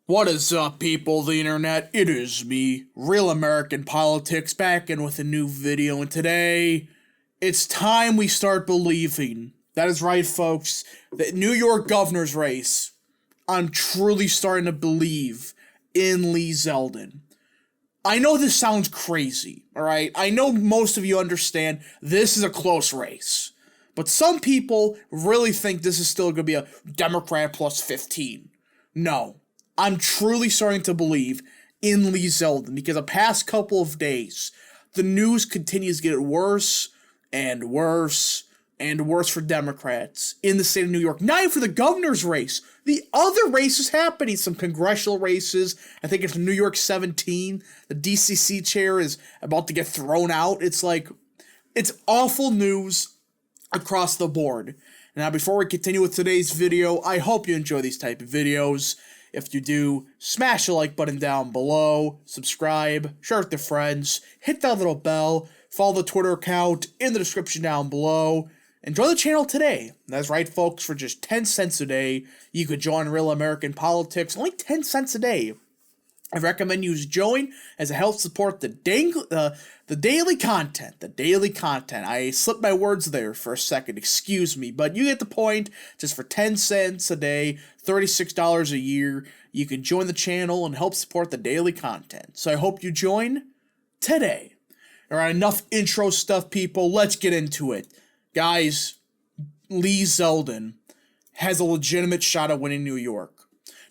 What is up, people of the internet? It is me, Real American Politics, back in with a new video, and today, it's time we start believing. That is right, folks. The New York governor's race. I'm truly starting to believe in Lee Zeldin. I know this sounds crazy, alright? I know most of you understand this is a close race. But some people really think this is still going to be a Democrat plus 15. No. I'm truly starting to believe in Lee Zeldin because the past couple of days, the news continues to get worse and worse and worse for Democrats in the state of New York. Not even for the governor's race. The other races happening, some congressional races. I think it's New York 17. The DCC chair is about to get thrown out. It's awful news across the board. Now, before we continue with today's video, I hope you enjoy these type of videos. If you do, smash the like button down below, subscribe, share with your friends, hit that little bell, follow the Twitter account in the description down below, and join the channel today. That's right, folks, for just 10 cents a day, you could join Real American Politics, only 10 cents a day. I recommend you join as it helps support the daily content. I slipped my words there for a second, excuse me, but you get the point. Just for 10 cents a day, $36 a year, you can join the channel and help support the daily content. So I hope you join today. Alright, enough intro stuff, people. Let's get into it. Guys, Lee Zeldin has a legitimate shot at winning New York.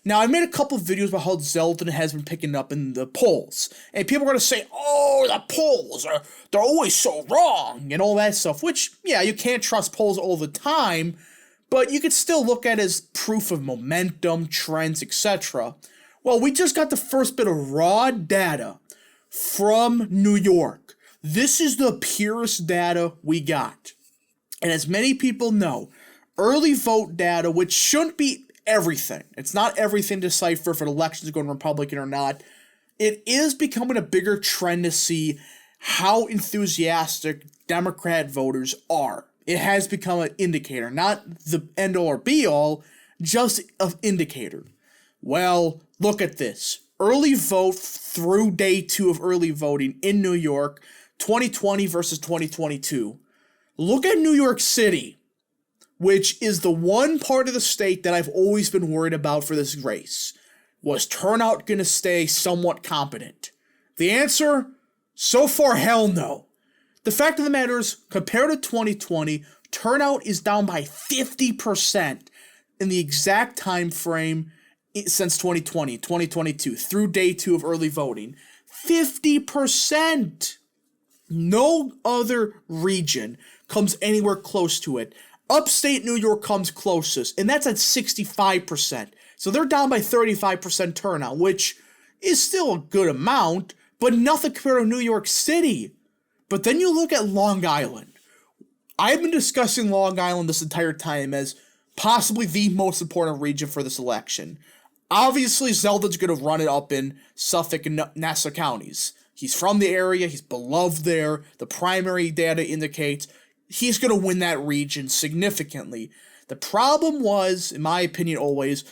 Now, I've made a couple of videos about how Zeldin has been picking up in the polls. And people are going to say, oh, the polls, they're always so wrong, and all that stuff. Which, yeah, you can't trust polls all the time, but you can still look at it as proof of momentum, trends, etc. Well, we just got the first bit of raw data from New York. This is the purest data we got. And as many people know, early vote data, which shouldn't be everything. It's not everything to decipher if an election is going Republican or not. It is becoming a bigger trend to see how enthusiastic Democrat voters are. It has become an indicator, not the end-all or be-all, just an indicator. Well, look at this. Early vote through day 2 of early voting in New York, 2020 versus 2022. Look at New York City, which is the one part of the state that I've always been worried about for this race. Was turnout going to stay somewhat competent? The answer? So far, hell no. The fact of the matter is, compared to 2020, turnout is down by 50% in the exact time frame since 2020, 2022, through day 2 of early voting. 50%! No other region comes anywhere close to it. Upstate New York comes closest, and that's at 65%. So they're down by 35% turnout, which is still a good amount, but nothing compared to New York City. But then you look at Long Island. I've been discussing Long Island this entire time as possibly the most important region for this election. Obviously, Zeldin's going to run it up in Suffolk and Nassau counties. He's from the area, he's beloved there, the primary data indicates he's going to win that region significantly. The problem was, in my opinion always,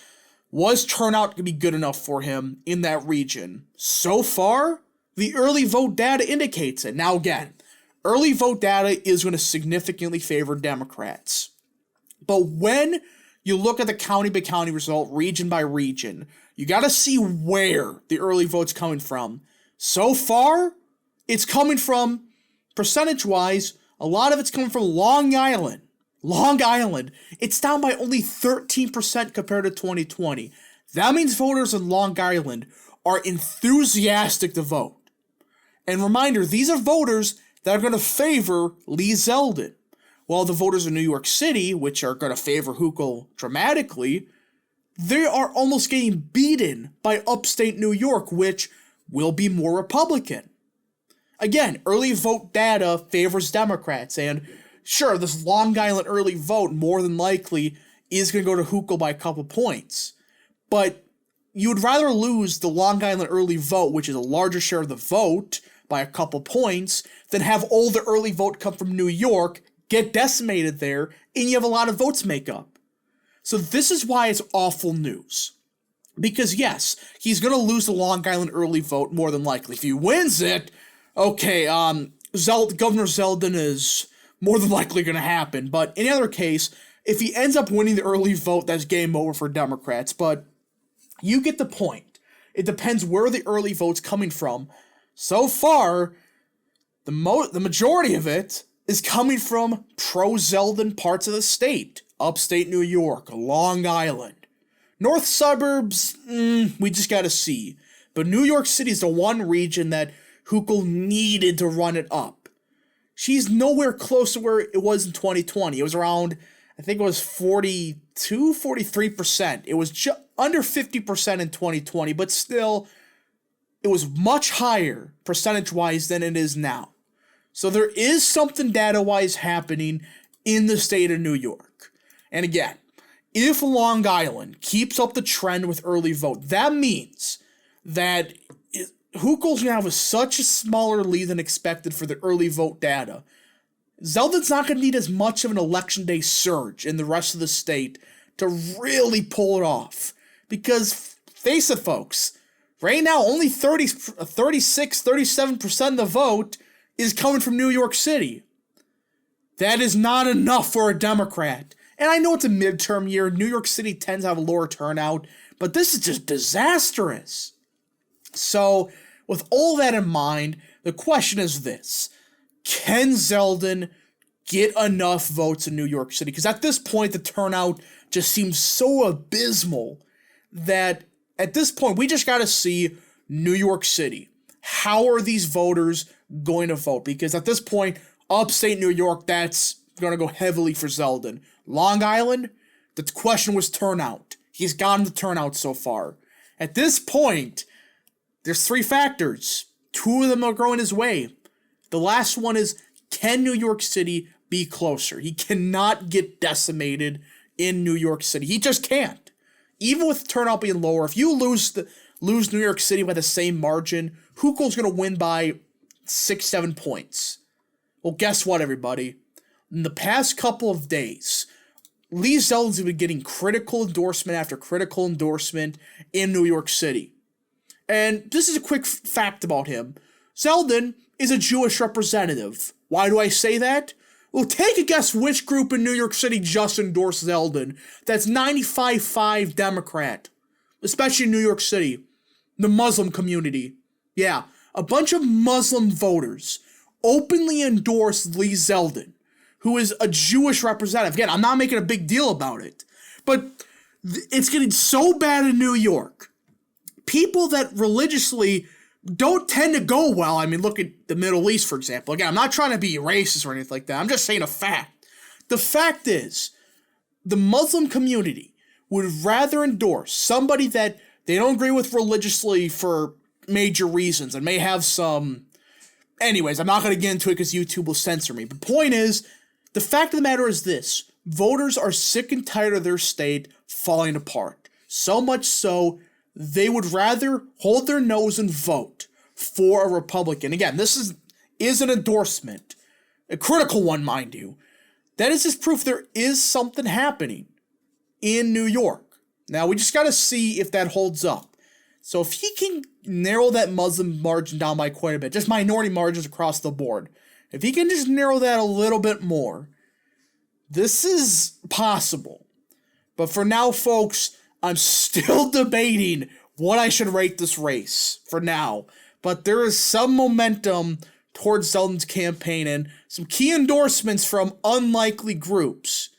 was turnout going to be good enough for him in that region? So far, the early vote data indicates it. Now again, early vote data is going to significantly favor Democrats. But when you look at the county by county result, region by region, you got to see where the early vote's coming from. So far, it's coming from, percentage-wise, a lot of it's coming from Long Island. Long Island. It's down by only 13% compared to 2020. That means voters in Long Island are enthusiastic to vote. And reminder, these are voters that are going to favor Lee Zeldin. While the voters in New York City, which are going to favor Hochul dramatically, they are almost getting beaten by upstate New York, which will be more Republican. Again, early vote data favors Democrats, and sure, this Long Island early vote more than likely is going to go to Hochul by a couple points. But you would rather lose the Long Island early vote, which is a larger share of the vote, by a couple points, than have all the early vote come from New York, get decimated there, and you have a lot of votes make up. So this is why it's awful news. Because yes, he's going to lose the Long Island early vote more than likely. If he wins it, okay, Governor Zeldin is more than likely going to happen. But in either case, if he ends up winning the early vote, that's game over for Democrats. But you get the point. It depends where the early vote's coming from. So far, the majority of it is coming from pro-Zeldin parts of the state. Upstate New York, Long Island. North suburbs, we just gotta see. But New York City is the one region that Hochul needed to run it up. She's nowhere close to where it was in 2020. It was around, I think it was 42, 43%. It was under 50% in 2020, but still, it was much higher percentage-wise than it is now. So there is something data-wise happening in the state of New York. And again, if Long Island keeps up the trend with early vote, that means that Hochul's going to have such a smaller lead than expected for the early vote data. Zeldin's not going to need as much of an election day surge in the rest of the state to really pull it off. Because, face it, folks, right now only 36, 37% of the vote is coming from New York City. That is not enough for a Democrat. And I know it's a midterm year. New York City tends to have a lower turnout, but this is just disastrous. So, with all that in mind, the question is this. Can Zeldin get enough votes in New York City? Because at this point, the turnout just seems so abysmal that at this point, we just got to see New York City. How are these voters going to vote? Because at this point, upstate New York, that's going to go heavily for Zeldin. Long Island, the question was turnout. He's gotten the turnout so far. At this point, there's three factors. Two of them are going his way. The last one is, can New York City be closer? He cannot get decimated in New York City. He just can't. Even with turnout being lower, if you lose New York City by the same margin, Hochul's going to win by 6-7 points. Well, guess what, everybody? In the past couple of days, Lee Zeldin's been getting critical endorsement after critical endorsement in New York City. And this is a quick fact about him. Zeldin is a Jewish representative. Why do I say that? Well, take a guess which group in New York City just endorsed Zeldin. That's 95.5 Democrat, especially in New York City. The Muslim community. Yeah, a bunch of Muslim voters openly endorsed Lee Zeldin, who is a Jewish representative. Again, I'm not making a big deal about it, but it's getting so bad in New York. People that religiously don't tend to go well. I mean, look at the Middle East, for example. Again, I'm not trying to be racist or anything like that. I'm just saying a fact. The fact is, the Muslim community would rather endorse somebody that they don't agree with religiously for major reasons and may have some... Anyways, I'm not going to get into it because YouTube will censor me. The point is, the fact of the matter is this. Voters are sick and tired of their state falling apart. So much so, they would rather hold their nose and vote for a Republican. Again, this is an endorsement. A critical one, mind you. That is just proof there is something happening in New York. Now, we just got to see if that holds up. So if he can narrow that Muslim margin down by quite a bit, just minority margins across the board, if he can just narrow that a little bit more, this is possible. But for now, folks, I'm still debating what I should rate this race for now. But there is some momentum towards Zeldin's campaign and some key endorsements from unlikely groups,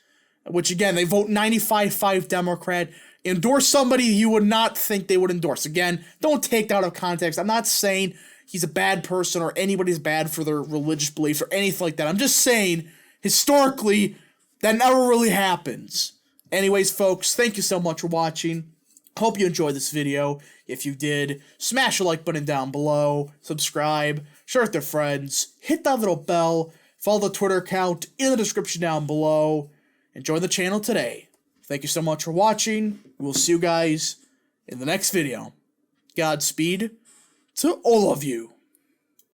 which again, they vote 95.5 Democrat, endorse somebody you would not think they would endorse. Again, don't take that out of context. I'm not saying he's a bad person or anybody's bad for their religious beliefs or anything like that. I'm just saying, historically, that never really happens. Anyways, folks, thank you so much for watching. Hope you enjoyed this video. If you did, smash the like button down below, subscribe, share with your friends, hit that little bell, follow the Twitter account in the description down below, and join the channel today. Thank you so much for watching. We'll see you guys in the next video. Godspeed to all of you.